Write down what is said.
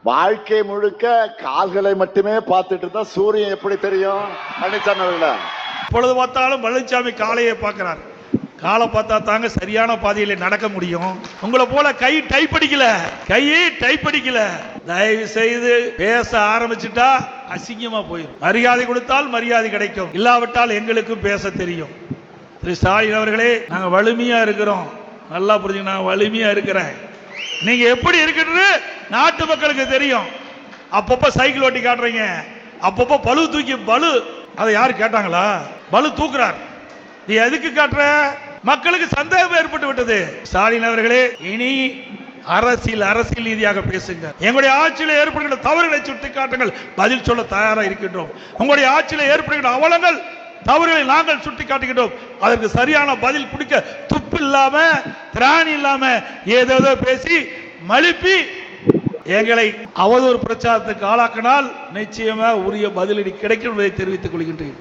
வாழ்க்கை முழுக்க கால்களை மட்டுமே பார்த்துட்டு இருந்தா சூரியன் எப்படி தெரியும்? பழனிசாமி இப்பொழுது பார்த்தாலும் பழனிசாமி காலையை பார்க்கிறார். காலை பார்த்தா தாங்க சரியான பாதையில நடக்க முடியும். உங்களை போல கை டைப் அடிக்கல. தயவு செய்து பேச ஆரம்பிச்சுட்டா அசிங்கமா போயிடும். மரியாதை கொடுத்தால் மரியாதை கிடைக்கும், இல்லாவிட்டால் எங்களுக்கும் பேச தெரியும். திரு ஸ்டாலின் அவர்களே, நாங்க வலிமையா இருக்கிறோம். நல்லா புரிஞ்சுங்க, நான் வலிமையா இருக்கிறேன். நீங்க எப்படி இருக்கிறது நாட்டு மக்களுக்கு தெரியும். அப்பப்ப சைக்கிள் ஓட்டி காட்டுறீங்க, அப்பப்ப பளு அதை யாரு கேட்டாங்களா? பளு தூக்குறார். நீ எதுக்கு காட்டுற? மக்களுக்கு சந்தேகம் ஏற்பட்டு விட்டது. ஸ்டாலின் அவர்களே, இனி அரசியல் ரீதியாக பேசுங்க. எங்களுடைய ஆட்சியில் ஏற்படுகிற தவறுகளை சுட்டி காட்டுங்கள், பதில் சொல்ல தயாராக இருக்கின்றோம். உங்களுடைய ஆட்சியில் ஏற்படுகிற அவலங்கள் தவறுகளை நாங்கள் சுட்டி காட்டுகின்றோம். அதற்கு சரியான பதில் கொடுக்க துப்பு இல்லாம திராணி இல்லாம ஏதேதோ பேசி மழுப்பி எங்களை அவதூறு பிரச்சாரத்துக்கு ஆளாக்கினால் நிச்சயமாக உரிய பதிலடி கிடைக்கும் என்பதை தெரிவித்துக் கொள்கின்றேன்.